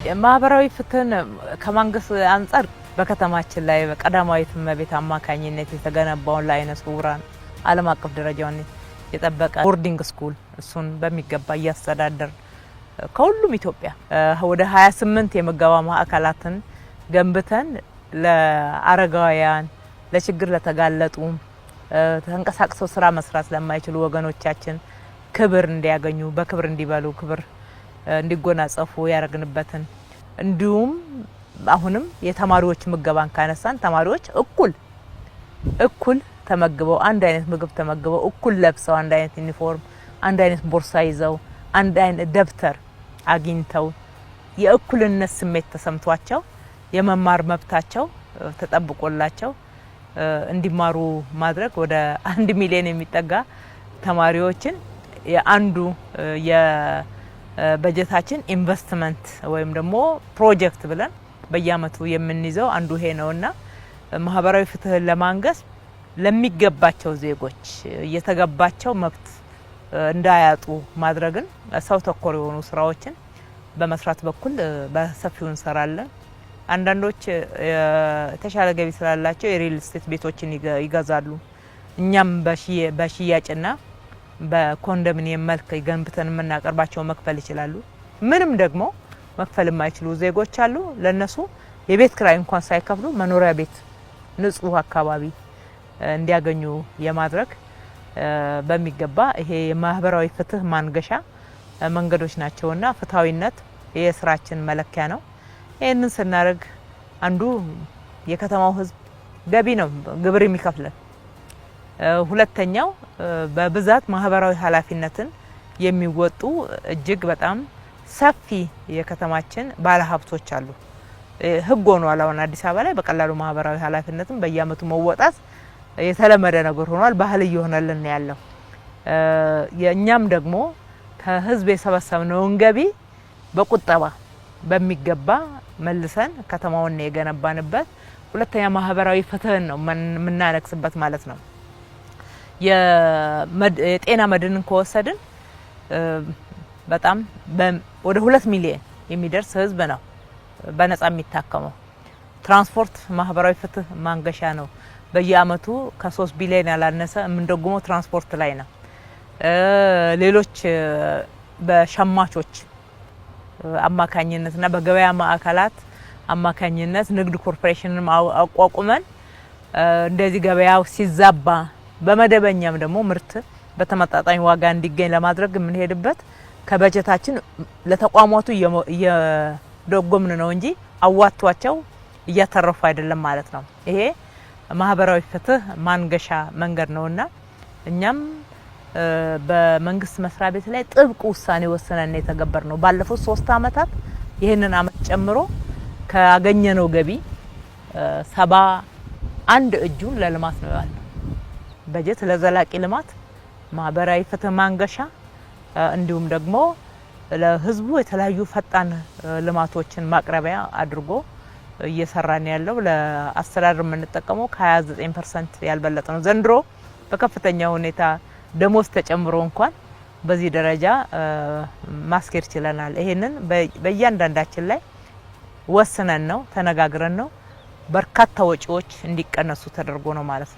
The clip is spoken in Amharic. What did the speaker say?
ማህበራዊ ፍትህን ከማንገስ አንፃር በከተማችን ላይ በቀዳማዊት እመቤት አማካኝነት የተገነባውን ለዓይነ ስውራን ዓለም አቀፍ ደረጃውን የጠበቀ ቦርዲንግ ስኩል እሱን በሚገባ እያስተዳደር ከሁሉም ኢትዮጵያ ወደ 28 የምገባ ማዕከላትን ገንብተን ለአረጋውያን ለችግር ለተጋለጡ ተንቀሳቅሰው ስራ መስራት ለማይችሉ ወገኖቻችን ክብር እንዲያገኙ በክብር እንዲበሉ ክብር እንዲጎናጸፉ ያረግንበትን እንዲሁም አሁንም የተማሪዎች ምገባን ካነሳን ተማሪዎች እኩል ተመግበው አንድ አይነት ምግብ ተመግበው እኩል ለብሰው አንድ አይነት ዩኒፎርም አንድ አይነት ቦርሳ ይዘው አንድ አይነት ደብተር አግኝተው የእኩልነት ስሜት ተሰምቷቸው የመማር መብታቸው ተጠብቆላቸው እንዲማሩ ማድረግ ወደ 1 ሚሊዮን የሚጠጋ ተማሪዎችን የአንዱ የበጀታችን ኢንቨስትመንት ወይም ደግሞ ፕሮጀክት ብለን በየአመቱ የምንይዘው አንዱ ይሄ ነውና ማህበራዊ ፍትህን ለማንገስ ለሚገባቸው ዜጎች የተገባቸው መብት እንዳያጡ ማድረግን ሰው ተኮር የሆኑ ስራዎችን በመስራት በኩል በሰፊው እንሰራለን። አንዳንዶች የተሻለ ገቢ ስላላቸው የሪል ስቴት ቤቶችን ይገዛሉ። እኛም በሽያጭና በኮንዶሚኒየም መልክ ገንብተን የምናቀርባቸው መክፈል ይችላሉ። ምንም ደግሞ መክፈል የማይችሉ ዜጎች አሉ። ለነሱ የቤት ክራይ እንኳን ሳይከፍሉ መኖሪያ ቤት ንጹህ አካባቢ እንዲያገኙ የማድረግ በሚገባ ይሄ የማህበራዊ ፍትህ ማንገሻ መንገዶች ናቸውና ፍትሃዊነት የስራችን መለኪያ ነው። ይሄንን ስናደርግ አንዱ የከተማው ህዝብ ገቢ ነው ግብር የሚከፍለን። ሁለተኛው በብዛት ማህበራዊ ኃላፊነትን የሚወጡ እጅግ በጣም ሰፊ የከተማችን ባለሀብቶች አሉ። ህግ ሆኗል። አሁን አዲስ አበባ ላይ በቀላሉ ማህበራዊ ኃላፊነትን በየአመቱ መወጣት የተለመደ ነገር ሆኗል። ባህል እየሆነልን ያለው የኛም ደግሞ ከህዝብ የሰበሰብነውን ገቢ በቁጠባ በሚገባ መልሰን ከተማውን የገነባንበት ሁለተኛ ማህበራዊ ፍትህን ነው የምናነክስበት ማለት ነው። የጤና መድንን ከወሰድን በጣም ወደ 2 ሚሊዮን የሚደርስ ህዝብ ነው በነጻ የሚታከመው። ትራንስፖርት ማህበራዊ ፍትህ ማንገሻ ነው። በየአመቱ ከ3 ቢሊዮን ያላነሰ የምንደጉመው ትራንስፖርት ላይ ነው። ሌሎች በሸማቾች አማካኝነትና በገበያ ማዕከላት አማካኝነት ንግድ ኮርፖሬሽንን አቋቁመን እንደዚህ ገበያው ሲዛባ በመደበኛም ደግሞ ምርት በተመጣጣኝ ዋጋ እንዲገኝ ለማድረግ የምንሄድበት ከበጀታችን ለተቋማቱ እየደጎምን ነው እንጂ አዋቷቸው እያተረፉ አይደለም ማለት ነው። ይሄ ማህበራዊ ፍትህ ማንገሻ መንገድ ነውና እኛም በመንግስት መስሪያ ቤት ላይ ጥብቅ ውሳኔ ወሰነን የተገበርነው ባለፉት 3 አመታት ይሄንን አመት ጨምሮ ካገኘነው ገቢ 71 እጁን ለልማት ነው ያለው። በጀት ለዘላቂ ልማት ማህበራዊ ፍትህ ማንገሻ እንዲሁም ደግሞ ለህዝቡ የተለያዩ ፈጣን ልማቶችን ማቅረቢያ አድርጎ እየሰራን ያለው ለአስተዳደር የምንጠቀመው ከ29% ያልበለጠ ነው። ዘንድሮ በከፍተኛ ሁኔታ ደሞዝ ተጨምሮ እንኳን በዚህ ደረጃ ማስኬድ ችለናል። ይሄንን በእያንዳንዳችን ላይ ወስነን ነው ተነጋግረን ነው በርካታ ወጪዎች እንዲቀነሱ ተደርጎ ነው ማለት ነው።